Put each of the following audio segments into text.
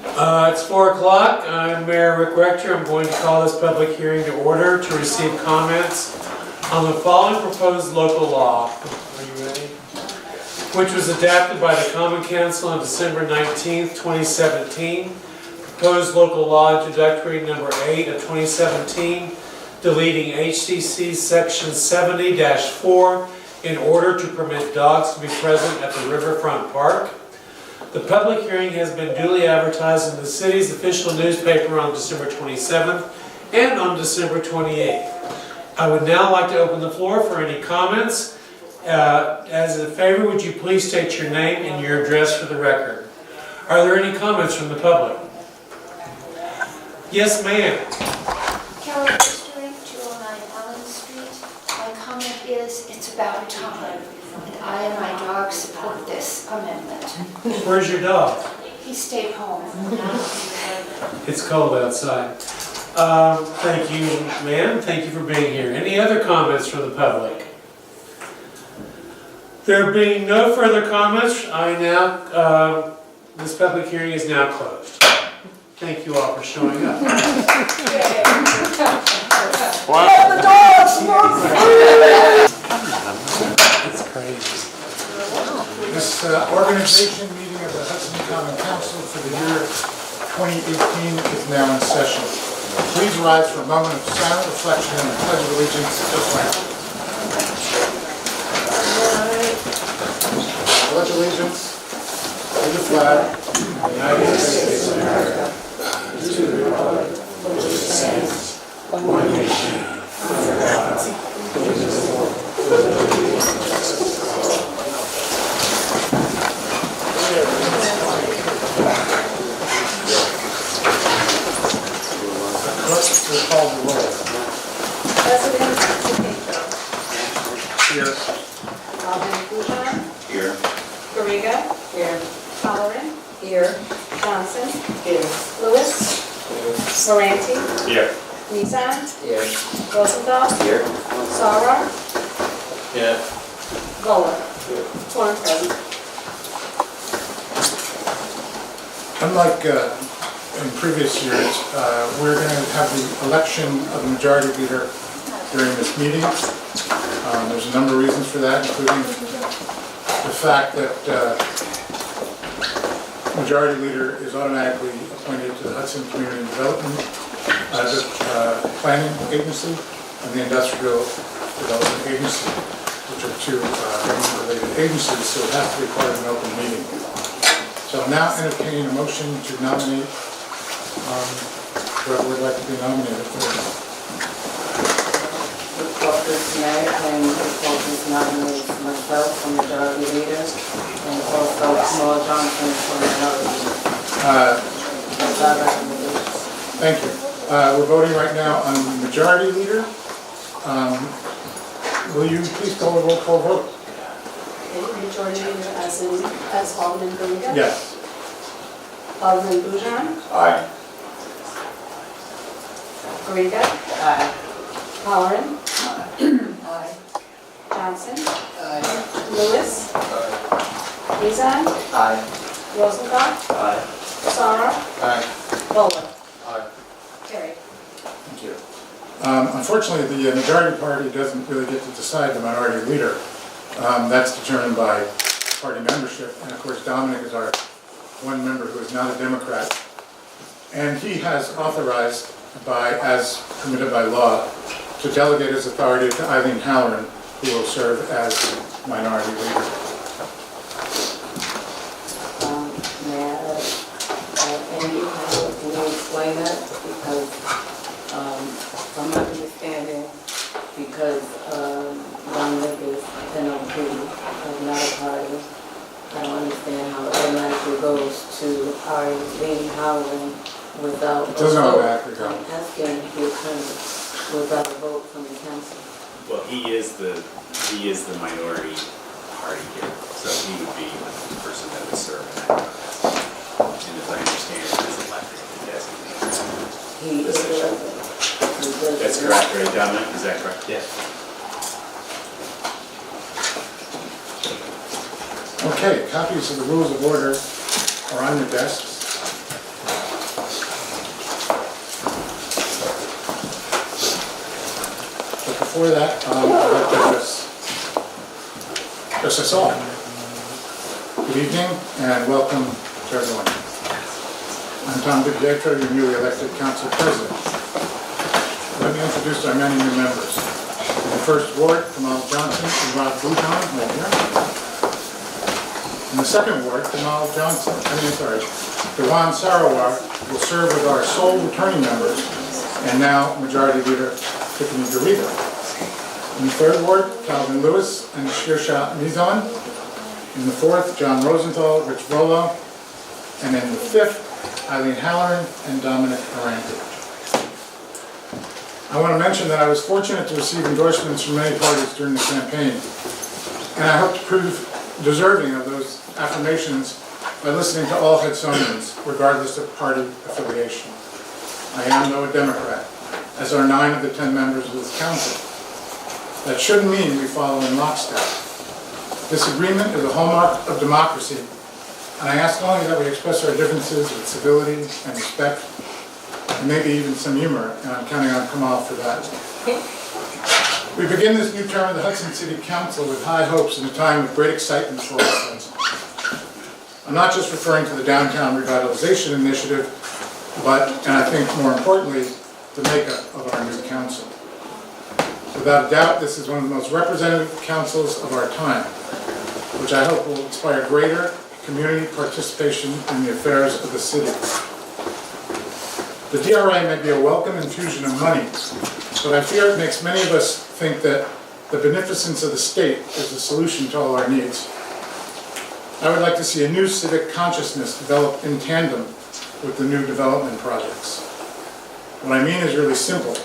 It's 4 o'clock. I'm Mayor Rick Rector. I'm going to call this public hearing to order to receive comments on the following proposed local law. Are you ready? Which was adopted by the Common Council on December 19th, 2017. Proposed local law introductory number 8 of 2017, deleting HCC section 70-4 in order to permit dogs to be present at the Riverfront Park. The public hearing has been duly advertised in the city's official newspaper on December 27th and on December 28th. I would now like to open the floor for any comments. As a favor, would you please state your name and your address for the record? Are there any comments from the public? Yes, ma'am. Kelly District, 209 Allen Street. My comment is, it's about time. And I and my dog support this amendment. Where's your dog? He stayed home. It's cold outside. Thank you, ma'am. Thank you for being here. Any other comments from the public? There being no further comments, this public hearing is now closed. Thank you all for showing up. Wow. The dogs! It's crazy. This organization meeting of the Hudson Common Council for the year 2018 is now in session. Please rise for a moment of silent reflection and the pledge of allegiance to the flag. Pledge allegiance to the flag of the United States of America, to the republic which stands one nation under God, indivisible, with liberty and justice for all. Clerk will call the roll. President Tito. Here. Alderman Bujan. Here. Garriga. Here. Halloran. Here. Johnson. Here. Lewis. Moranti. Here. Nizan. Here. Rosendahl. Here. Sauer. Here. Goin. 4 present. Unlike in previous years, we're going to have the election of the majority leader during this meeting. There's a number of reasons for that, including the fact that majority leader is automatically appointed to the Hudson Community Development Planning Agency and the Industrial Development Agency, which are two government-related agencies, so it has to be part of an open meeting. So I'll now entertain a motion to nominate whoever would like to be nominated for this. The caucus mayor and the caucus nominates myself for majority leader and also Small Johnson for minority leader. That's our recommendations. Thank you. We're voting right now on the majority leader. Will you please call the roll call vote? Majority leader as Alderman Garriga. Yes. Alderman Bujan. Aye. Garriga. Aye. Halloran. Aye. Johnson. Aye. Lewis. Nizan. Aye. Rosendahl. Aye. Sauer. Aye. Goin. Aye. Carried. Thank you. Unfortunately, the majority party doesn't really get to decide the minority leader. That's determined by party membership, and of course Dominic is our one member who is not a Democrat, and he has authorized as permitted by law, to delegate his authority to Eileen Halloran, who will serve as minority leader. Mayor, Andy, can you explain that? Because from my understanding, because Dominic is NLP, not a party, I don't understand how it automatically goes to Eileen Halloran without It doesn't automatically go. I'm asking the attorney without a vote from the council. Well, he is the minority party here, so he would be the person that would serve in that capacity. And as I understand it, he's elected to designate. He is elected. That's correct, right, Dominic? Is that correct? Yes. Okay, copies of the rules of order are on your desks. before that, I'd like to address us all. Good evening and welcome to everyone. I'm Tom Pietro, your newly elected council president. Let me introduce our many new members. In the first ward, Kamal Johnson and Rob Bouton, right here. In the second ward, Dewan Sarawar will serve with our sole returning members and now Majority Leader Tiffany Hamilton. In the third ward, Calvin Lewis and Shirsha Mizan. In the fourth, John Rosenthal, Rich Rolo. And in the fifth, Eileen Halloran and Dominic Arante. I want to mention that I was fortunate to receive endorsements from many parties during the campaign, and I hope to prove deserving of those affirmations by listening to all Hudsonians, regardless of party affiliation. I am, though, a Democrat, as are 9 of the 10 members of this council. That shouldn't mean we follow in lockstep. Disagreement is a hallmark of democracy, and I ask only that we express our differences with civility and respect, and maybe even some humor, and I'm counting on Kamal for that. We begin this new term of the Hudson City Council with high hopes in a time of great excitement for all Hudsons. I'm not just referring to the Downtown Revitalization Initiative, but, and I think more importantly, the makeup of our new council. Without a doubt, this is one of the most representative councils of our time, which I hope will inspire greater community participation in the affairs of the city. The DRA may be a welcome infusion of money, but I fear it makes many of us think that the beneficence of the state is the solution to all our needs. I would like to see a new civic consciousness develop in tandem with the new development projects. What I mean is really simple,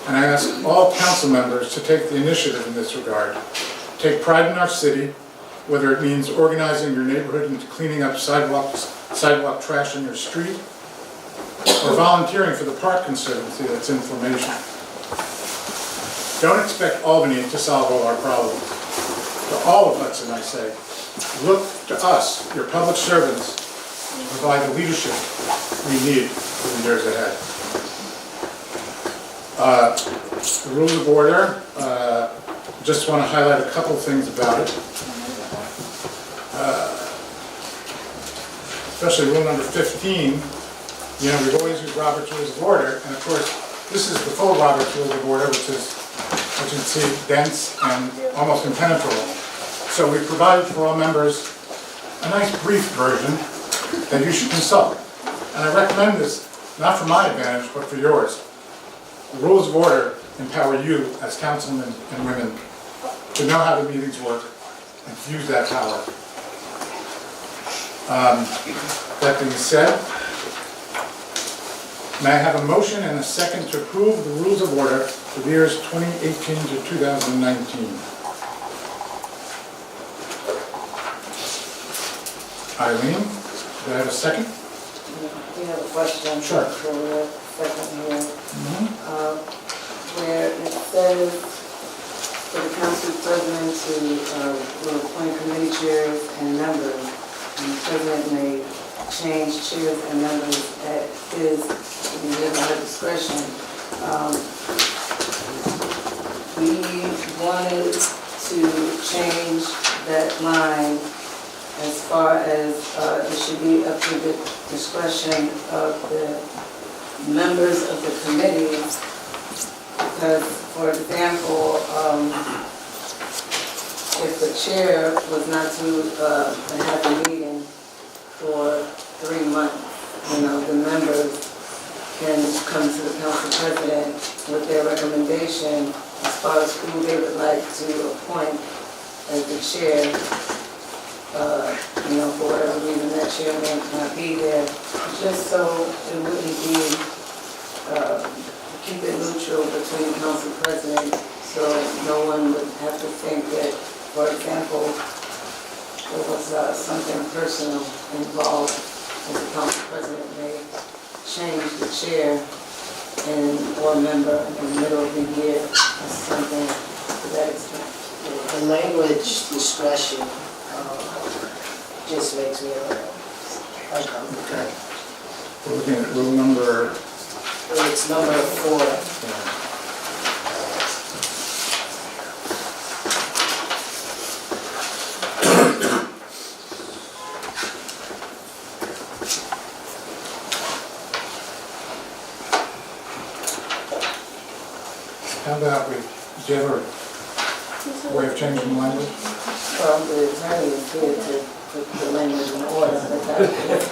and I ask all council members to take the initiative in this regard. Take pride in our city, whether it means organizing your neighborhood into cleaning up sidewalk trash in your street, or volunteering for the Park Conservancy that's in formation. Don't expect Albany to solve all our problems. To all of Hudson, I say, look to us, your public servants, to provide the leadership we need for the years ahead. The rules of order, just want to highlight a couple things about it. Especially rule number 15, we've always used Robert's Rules of Order, and of course, this is the full Robert's Rules of Order, which is, as you can see, dense and almost impenetrable. So we provided for all members a nice brief version that you should consult. And I recommend this, not for my advantage, but for yours. The Rules of Order empower you as councilmen and women to know how the meetings work and to use that power. That being said, may I have a motion and a second to approve the Rules of Order for the years 2018 to 2019? Eileen, do I have a second? We have a question. Sure. For the second here. Where it says for the council president to will appoint committee chairs and members, and the president may change chairs and members at his discretion. We wanted to change that line as far as it should be up to the discretion of the members of the committee. Because, for example, if the chair was not to have a meeting for 3 months, the members can come to the council president with their recommendation as far as who they would like to appoint as the chair. For whatever reason that chair may not be there, just so it wouldn't be, keep it neutral between the council president, so no one would have to think that, for example, there was something personal involved, and the council president may change the chair or member in the middle of the year, or something to that extent. The language discretion just makes me uncomfortable. Okay. We're looking at rule number... It's number 4. about do you have a way of changing the language? Well, the attorney is here to put the language in order, but that is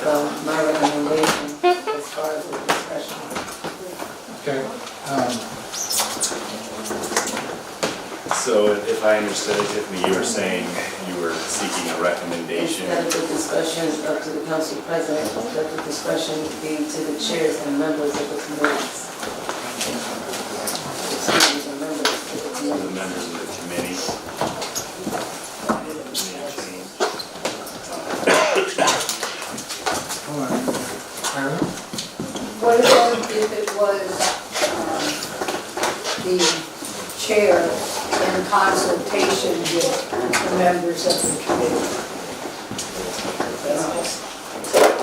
my recommendation as far as the discussion. Okay. So if I understood it, Tiffany, you were saying you were seeking a recommendation. Instead of the discussion up to the council president, let the discussion be to the chairs and members of the committees. Excuse me, the members of the The committee. members of the committee. Hold on. Aaron? What about if it was the chair in consultation with the members of the committee?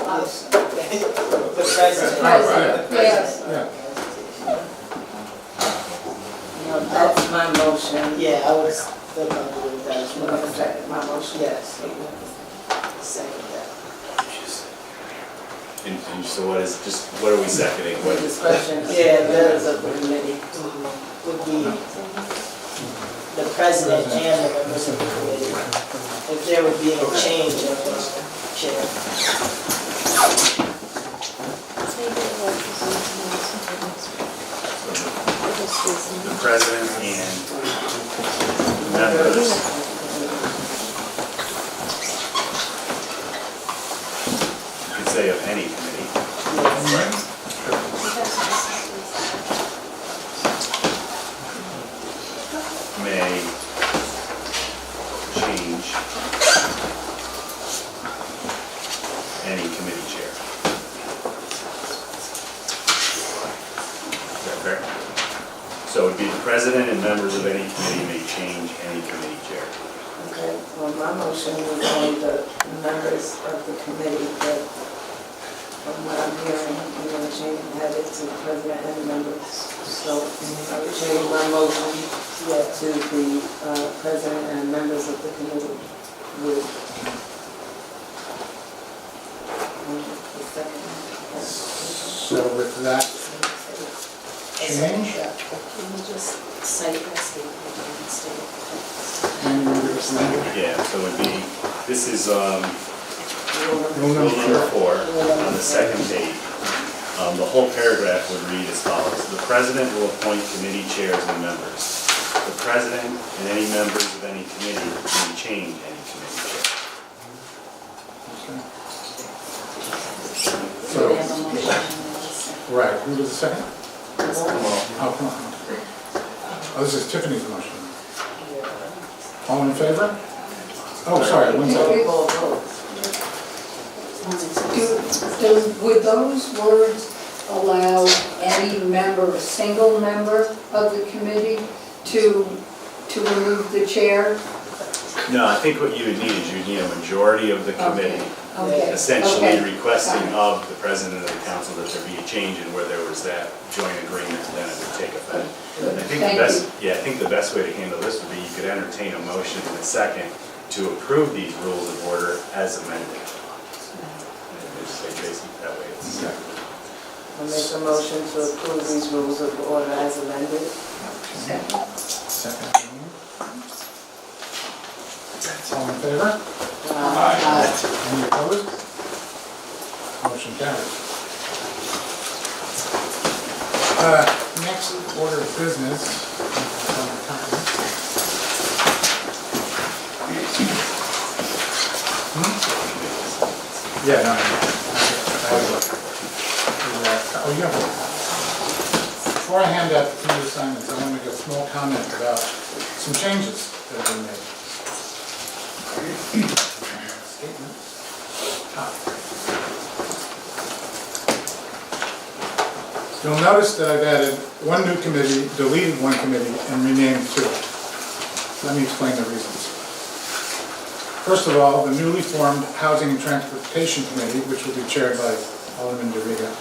Us. The president. President, yes. Yeah. No, that's my motion. Yeah, I was still going to do that as You want to well. second my motion? Yes. Second that. And so what is, just, what are we seconding? The What, discussion, yeah, members of the committee. Would be the president and the members of the committee. If there would be a change of the chair. the president and members. You could say of any committee. May change any committee chair. Is that fair? So it would be the president and members of any committee may change any committee chair. Okay, well, my motion was on the members of the committee, but from what I'm hearing, you're going to change and have it to the president and the members. So I would change my motion to the president and members of the committee with the second. So with that change, Can you just cite that statement and state it? and we'll do this now. Yeah, so it would be, this is Rule rule number number 4. 4 on the second page. The whole paragraph would read as follows. The president will appoint committee chairs and members. The president and any members of any committee may change any committee chair. So, right, who was the second? Oh, come on. Oh, this is Tiffany's motion. All in favor? Oh, sorry, one second. Roll call vote. Would those words allow any member, a single member of the committee to remove the chair? No, I think what you would need is you'd need a majority of the committee Okay. essentially Okay. requesting of the president of the council that there be a change in where there was that joint agreement, and then it would take effect. I think the Thank best, you. I think the best way to handle this would be you could entertain a motion in a second to approve these rules of order as amended. Just say Tracy, that way it's. I make a motion to approve these rules of order as amended. Second. All in favor? Any opposed? Motion carries. Next order of business. Yeah, no, oh, you have one. Before I hand out the committee assignments, I want to make a small comment about some changes that have been made. Statement. You'll notice that I've added one new committee, deleted one committee, and renamed 2. Let me explain the reasons. First of all, the newly formed Housing and Transportation Committee, which will be chaired by Alderman DeVita,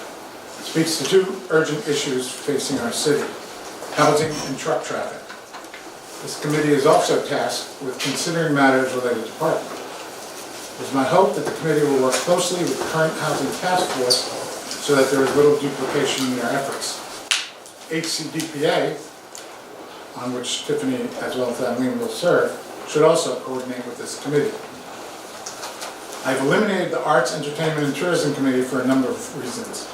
speaks to 2 urgent issues facing our city: housing and truck traffic. This committee is also tasked with considering matters related to parking. It is my hope that the committee will work closely with the current housing task force so that there is little duplication in their efforts. HCDPA on which Tiffany, as well as Eileen, will serve, should also coordinate with this committee. I've eliminated the Arts, Entertainment, and Tourism Committee for a number of reasons.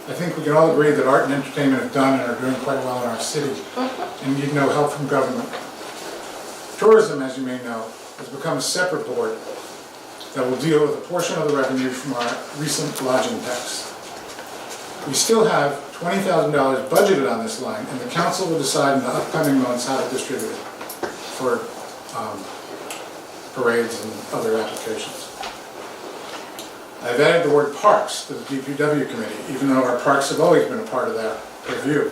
I think we can all agree that art and entertainment have done and are doing quite well in our city and need no help from government. Tourism, as you may know, has become a separate board that will deal with a portion of the revenue from our recent lodging tax. We still have $20,000 budgeted on this line, and the council will decide in the upcoming months how to distribute it for parades and other applications. I've added the word parks to the DPW committee, even though our parks have always been a part of that review.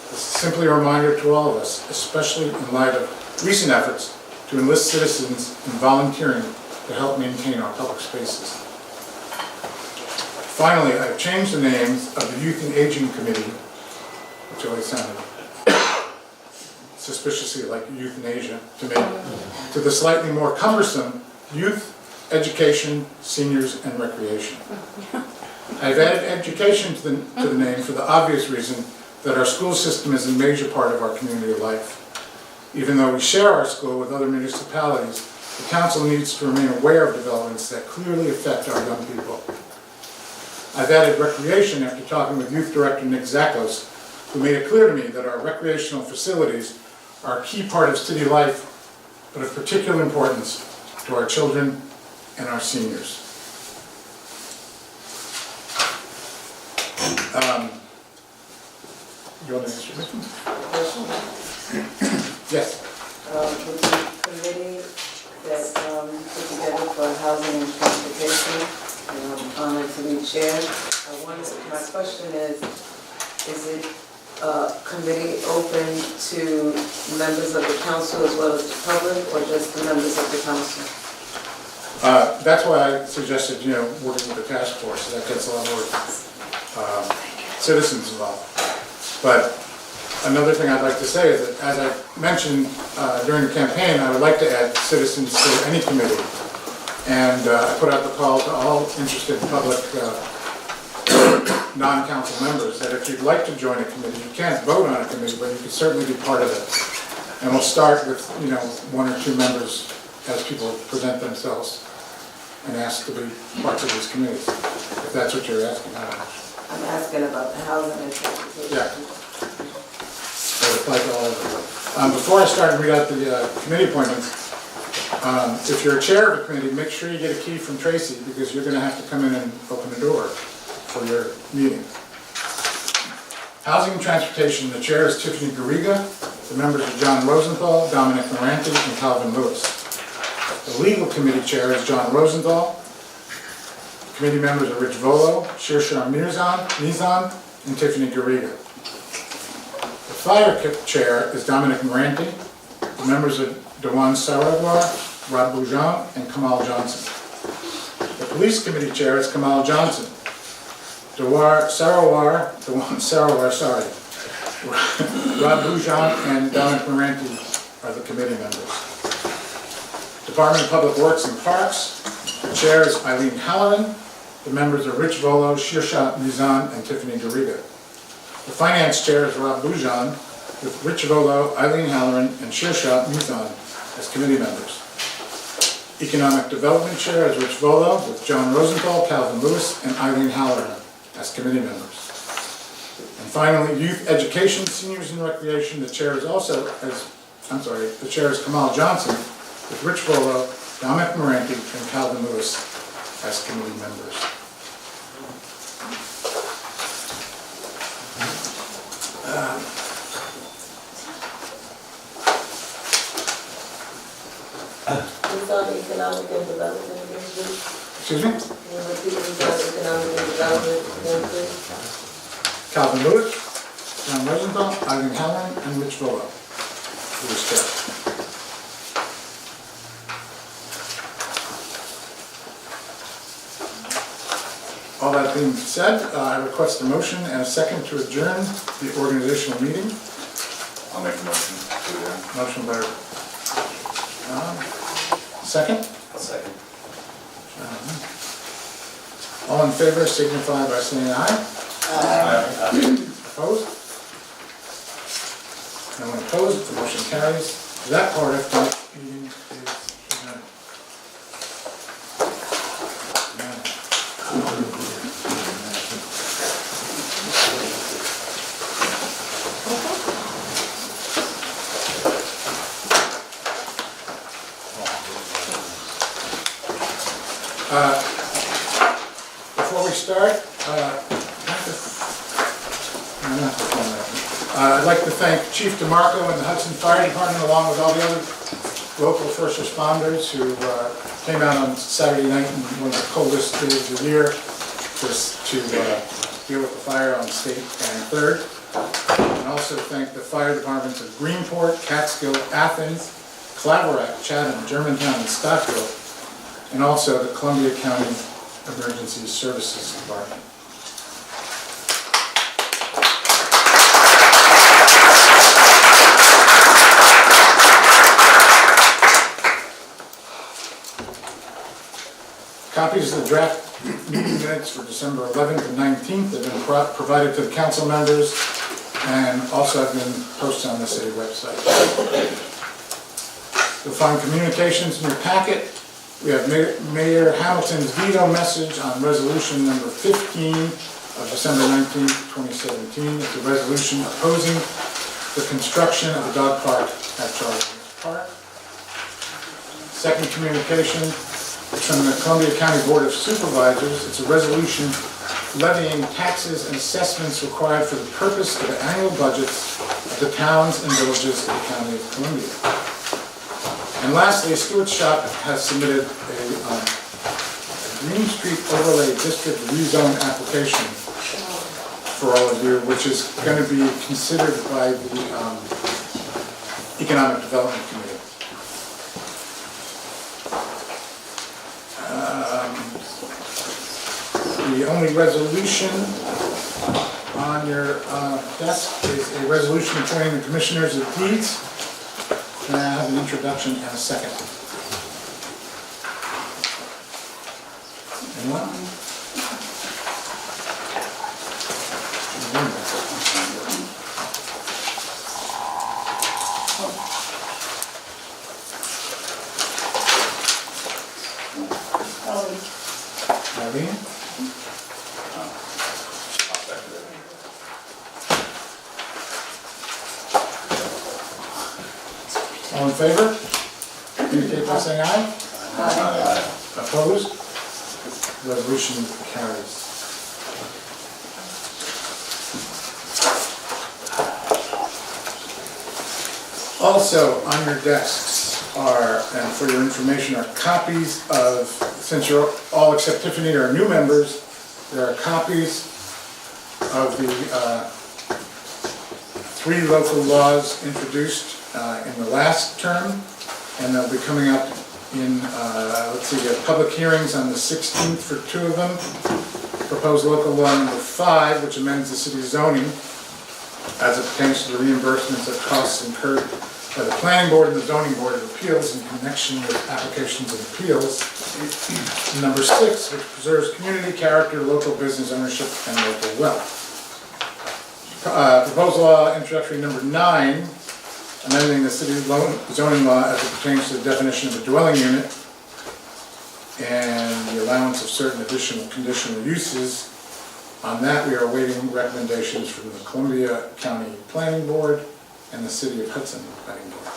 This is simply a reminder to all of us, especially in light of recent efforts to enlist citizens in volunteering to help maintain our public spaces. Finally, I've changed the names of the Youth and Aging Committee, which always sounded suspiciously like euthanasia to me, to the slightly more cumbersome Youth, Education, Seniors, and Recreation. I've added education to the name for the obvious reason that our school system is a major part of our community life. Even though we share our school with other municipalities, the council needs to remain aware of developments that clearly affect our young people. I've added recreation after talking with Youth Director Nick Zakos, who made it clear to me that our recreational facilities are a key part of city life, but of particular importance to our children and our seniors. You want to answer this one? Yes. With the committee that put together for housing and transportation, and I'm honored to be chair. My question is it committee open to members of the council as well as the public, or just the members of the council? That's why I suggested, working with the task force, so that gets a lot more citizens involved. But another thing I'd like to say is that, as I mentioned during the campaign, I would like to add citizens to any committee. And I put out the call to all interested public non-council members that if you'd like to join a committee, you can't vote on a committee, but you can certainly be part of it. And we'll start with, one or two members as people present themselves and ask to be parts of these committees, if that's what you're asking. I'm asking about the housing and transportation. Yeah. So it applies to all of them. Before I start and read out the committee appointments, if you're a chair of a committee, make sure you get a key from Tracy, because you're going to have to come in and open the door for your meeting. Housing and Transportation, the chair is Tiffany Garriga. The members are John Rosenthal, Dominic Moranti, and Calvin Lewis. The Legal Committee chair is John Rosenthal. The committee members are Rich Volo, Shirsha Nizan, and Tiffany Garriga. The Fire chair is Dominic Moranti. The members are Dewan Sarawar, Rob Boujan, and Kamal Johnson. The Police Committee chair is Kamal Johnson. Dewan Sarawar, Rob Boujan and Dominic Moranti are the committee members. Department of Public Works and Parks, the chair is Eileen Halloran. The members are Rich Volo, Shirsha Nizan, and Tiffany Garriga. The Finance chair is Rob Boujan, with Rich Volo, Eileen Halloran, and Shirsha Nizan as committee members. Economic Development chair is Rich Volo, with John Rosenthal, Calvin Lewis, and Eileen Halloran as committee members. And finally, Youth Education, Seniors, and Recreation, the chair is Kamal Johnson, with Rich Volo, Dominic Moranti, and Calvin Lewis as committee members. Who's on economic and development again, please? Excuse me? Can you repeat who's on economic and development again, please? Calvin Lewis, John Rosenthal, Eileen Halloran, and Rich Volo, who is chair. All that being said, I request a motion and a second to adjourn the organizational meeting. I'll make a motion to adjourn. Motion by second. I'll second. All in favor signify by saying aye. Aye. Opposed? No one opposed, the motion carries. That part of tonight's meeting is adjourned. Before we start, I'd like to thank Chief DeMarco and the Hudson Fire Department, along with all the other local first responders who came out on Saturday night in one of the coldest days of the year to deal with the fire on State and 3rd. And also thank the fire departments of Greenport, Catskill, Athens, Claverack, Chatham, Germantown, and Scottsville, and also the Columbia County Emergency Services Department. Copies of the draft meeting minutes for December 11th and 19th have been provided to the council members and also have been posted on the city website. You'll find communications in your packet. We have Mayor Hamilton's veto message on resolution number 15 of December 19th, 2017. It's a resolution opposing the construction of a dog park at Charles Park. Second communication is from the Columbia County Board of Supervisors. It's a resolution levying taxes and assessments required for the purpose of the annual budgets of the towns and villages of the County of Columbia. And lastly, Stewart's Shop has submitted a Green Street Overlay District rezone application for all of you, which is going to be considered by the Economic Development Committee. The only resolution on your desk is a resolution appointing the Commissioners of Deeds. Can I have an introduction and a second? Anyone? Eileen? All in favor? Indicate by saying aye. Aye. Opposed? Resolution carries. Also on your desks are, and for your information, are copies of, since you're all except Tiffany are new members, there are copies of the 3 local laws introduced in the last term, and they'll be coming up in, let's see, we have public hearings on the 16th for 2 of them. Proposed local law number 5, which amends the city zoning as it pertains to the reimbursements of costs incurred by the Planning Board and the Zoning Board of Appeals in connection with applications and appeals. And number 6, which preserves community character, local business ownership, and local wealth. Proposed law introductory number 9, amending the city zoning law as it pertains to the definition of a dwelling unit and the allowance of certain additional conditional uses. On that, we are awaiting recommendations from the Columbia County Planning Board and the City of Hudson Planning Board.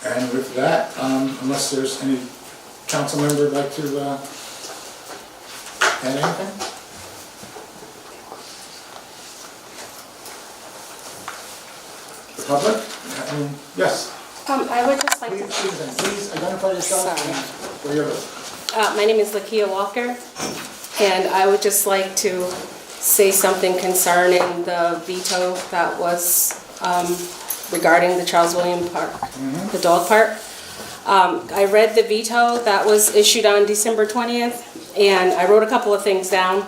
And with that, unless there's any council member who'd like to add anything? The public? Yes. I would just like to... Please identify yourself and where you live. My name is Lakia Walker, and I would just like to say something concerning the veto that was regarding the Charles William Park, the dog park. I read the veto that was issued on December 20th, and I wrote a couple of things down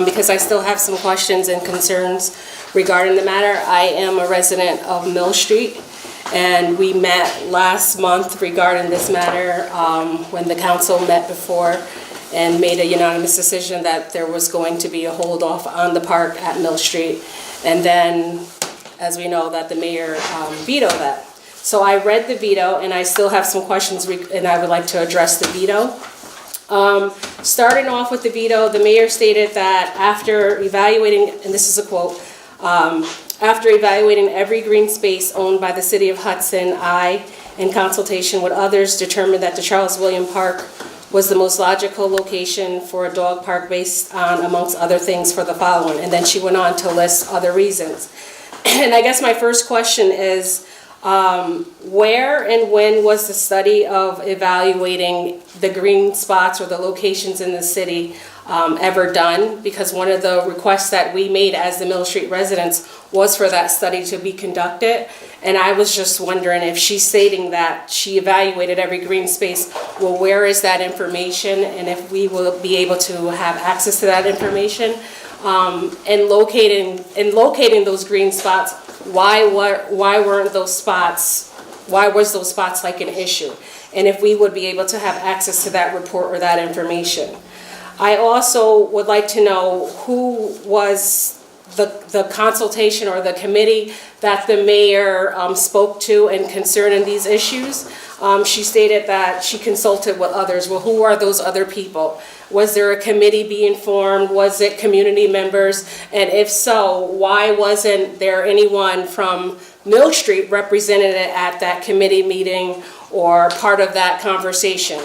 because I still have some questions and concerns regarding the matter. I am a resident of Mill Street, and we met last month regarding this matter when the council met before and made a unanimous decision that there was going to be a hold off on the park at Mill Street. And then, as we know, that the mayor vetoed that. So I read the veto, and I still have some questions, and I would like to address the veto. Starting off with the veto, the mayor stated that after evaluating, and this is a quote, after evaluating every green space owned by the city of Hudson, I, in consultation with others, determined that the Charles William Park was the most logical location for a dog park based on, amongst other things, for the following. And then she went on to list other reasons. And I guess my first question is, where and when was the study of evaluating the green spots or the locations in the city ever done? Because one of the requests that we made as the Mill Street residents was for that study to be conducted. And I was just wondering if she's stating that she evaluated every green space, well, where is that information? And if we will be able to have access to that information? And locating those green spots, why was those spots like an issue? And if we would be able to have access to that report or that information. I also would like to know who was the consultation or the committee that the mayor spoke to and concerning these issues. She stated that she consulted with others. Well, who are those other people? Was there a committee being formed? Was it community members? And if so, why wasn't there anyone from Mill Street represented at that committee meeting or part of that conversation?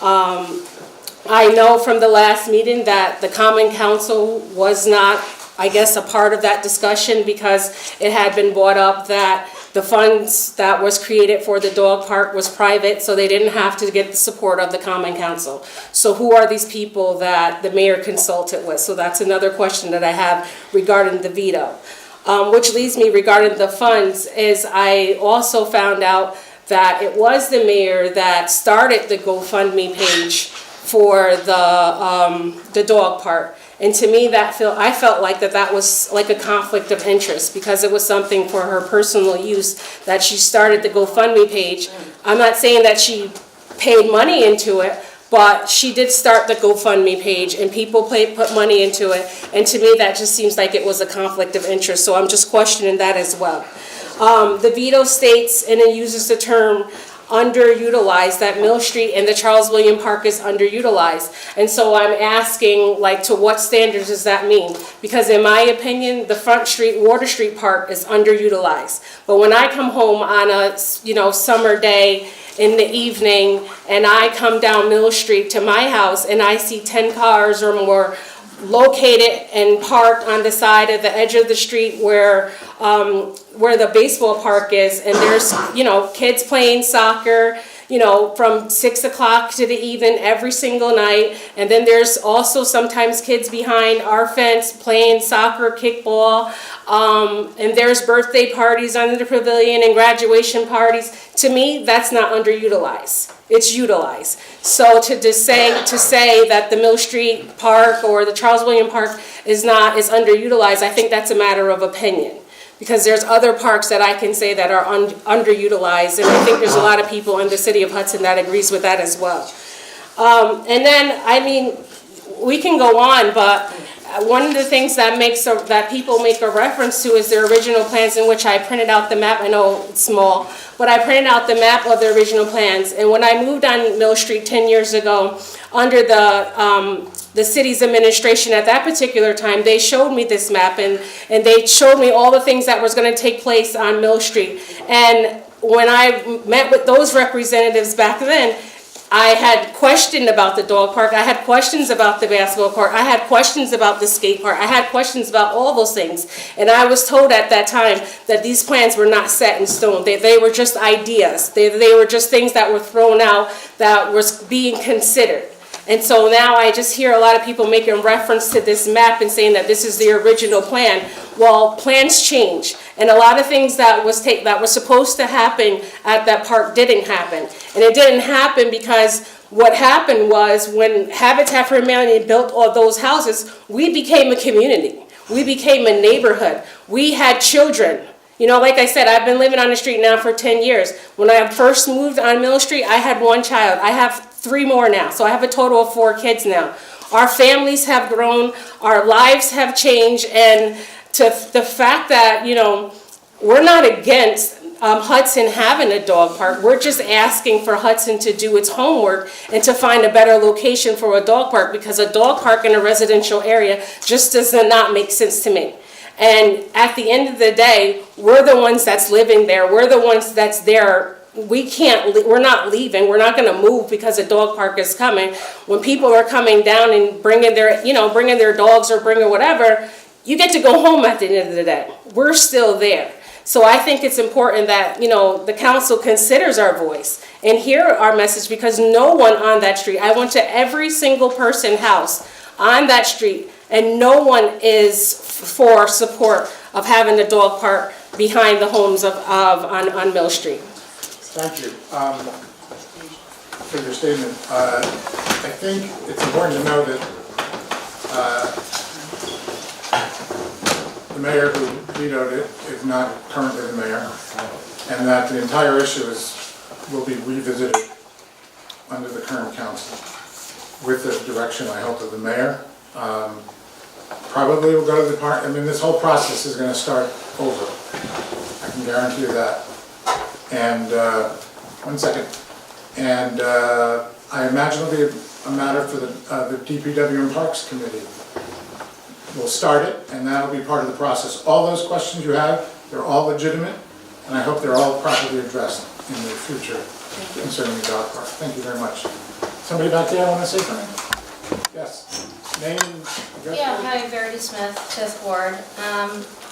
I know from the last meeting that the Common Council was not, I guess, a part of that discussion because it had been brought up that the funds that was created for the dog park was private, so they didn't have to get the support of the Common Council. So who are these people that the mayor consulted with? So that's another question that I have regarding the veto. Which leads me regarding the funds is I also found out that it was the mayor that started the GoFundMe page for the dog park. And to me, I felt like that was like a conflict of interest because it was something for her personal use that she started the GoFundMe page. I'm not saying that she paid money into it, but she did start the GoFundMe page and people put money into it. And to me, that just seems like it was a conflict of interest. So I'm just questioning that as well. The veto states, and it uses the term underutilized, that Mill Street and the Charles William Park is underutilized. And so I'm asking, like, to what standards does that mean? Because in my opinion, the Front Street, Water Street Park is underutilized. But when I come home on a, summer day in the evening and I come down Mill Street to my house and I see 10 cars or more located and parked on the side of the edge of the street where the baseball park is, and there's kids playing soccer from 6 o'clock to the evening every single night, and then there's also sometimes kids behind our fence playing soccer, kickball, and there's birthday parties under the pavilion and graduation parties. To me, that's not underutilized. It's utilized. So to say that the Mill Street Park or the Charles William Park is underutilized, I think that's a matter of opinion. Because there's other parks that I can say that are underutilized, and I think there's a lot of people in the city of Hudson that agrees with that as well. And then, we can go on, but one of the things that people make a reference to is their original plans, in which I printed out the map. I know it's small, but I printed out the map of the original plans. And when I moved on Mill Street 10 years ago, under the city's administration at that particular time, they showed me this map and they showed me all the things that was going to take place on Mill Street. And when I met with those representatives back then, I had questioned about the dog park, I had questions about the basketball court, I had questions about the skate park, I had questions about all those things. And I was told at that time that these plans were not set in stone. They were just ideas. They were just things that were thrown out that was being considered. And so now I just hear a lot of people making reference to this map and saying that this is the original plan. Well, plans change, and a lot of things that was supposed to happen at that park didn't happen. And it didn't happen because what happened was when Habitat for Humanity built all those houses, we became a community. We became a neighborhood. We had children. Like I said, I've been living on the street now for 10 years. When I first moved on Mill Street, I had one child. I have 3 more now, so I have a total of 4 kids now. Our families have grown, our lives have changed, and to the fact that, you know, we're not against Hudson having a dog park. We're just asking for Hudson to do its homework and to find a better location for a dog park, because a dog park in a residential area just does not make sense to me. And at the end of the day, we're the ones that's living there. We're the ones that's there. We're not leaving. We're not going to move because a dog park is coming. When people are coming down and bringing their dogs or bringing whatever, you get to go home at the end of the day. We're still there. So I think it's important that, you know, the council considers our voice and hear our message, because no one on that street, I went to every single person's house on that street, and no one is for support of having a dog park behind the homes on Mill Street. Thank you for your statement. I think it's important to know that the mayor who vetoed it is not currently the mayor, and that the entire issue will be revisited under the current council with the direction, I hope, of the mayor. Probably will go to the park. I mean, this whole process is going to start over. I can guarantee you that. And one second. And I imagine it'll be a matter for the DPW and Parks Committee. We'll start it, and that'll be part of the process. All those questions you have, they're all legitimate, and I hope they're all properly addressed in the future concerning the dog park. Thank you very much. Somebody back there want to say something? Yes. Name, address? Yeah, hi, Verity Smith, 5th Ward.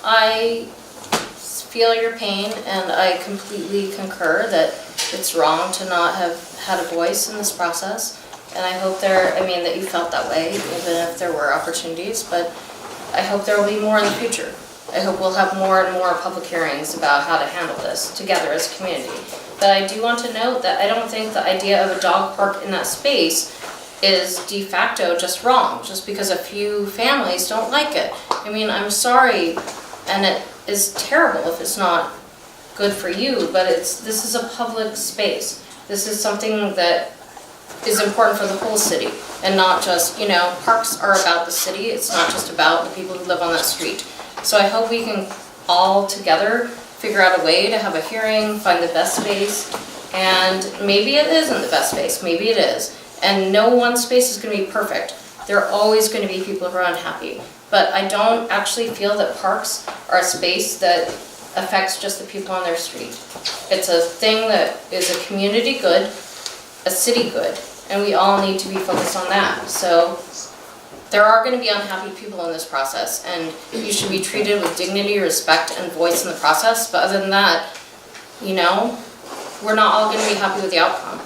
I feel your pain, and I completely concur that it's wrong to not have had a voice in this process. And I hope that you felt that way, even if there were opportunities, but I hope there will be more in the future. I hope we'll have more and more public hearings about how to handle this together as a community. But I do want to note that I don't think the idea of a dog park in that space is de facto just wrong, just because a few families don't like it. I mean, I'm sorry, and it is terrible if it's not good for you, but this is a public space. This is something that is important for the whole city, and not just, you know, parks are about the city. It's not just about the people who live on that street. So I hope we can all together figure out a way to have a hearing, find the best space, and maybe it isn't the best space, maybe it is. And no one space is going to be perfect. There are always going to be people who are unhappy. But I don't actually feel that parks are a space that affects just the people on their street. It's a thing that is a community good, a city good, and we all need to be focused on that. So there are going to be unhappy people in this process, and you should be treated with dignity, respect, and voice in the process. But other than that, you know, we're not all going to be happy with the outcome.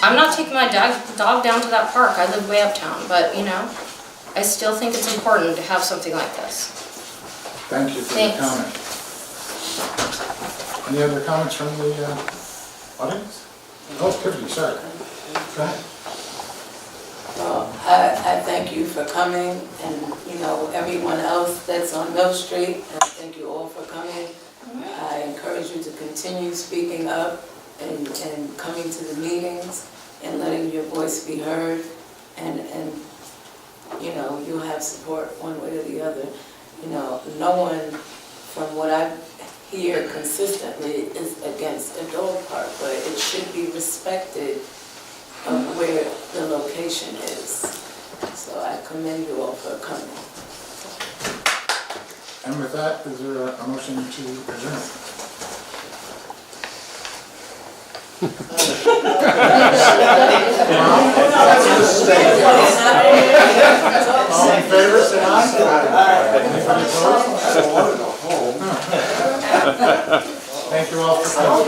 I'm not taking my dog down to that park. I live way uptown, but you know, I still think it's important to have something like this. Thank you for Thanks. your comment. Any other comments from the audience? Oh, Tiffany, sorry. Go ahead. Well, I thank you for coming, and, you know, everyone else that's on Mill Street, and I thank you all for coming. I encourage you to continue speaking up and coming to the meetings and letting your voice be heard, and you know, you'll have support one way or the other. You know, no one, from what I hear consistently, is against a dog park, but it should be respected of where the location is. So I commend you all for coming. And with that, is there a motion to adjourn? All in favor, say aye. Anybody opposed? Thank you all for coming.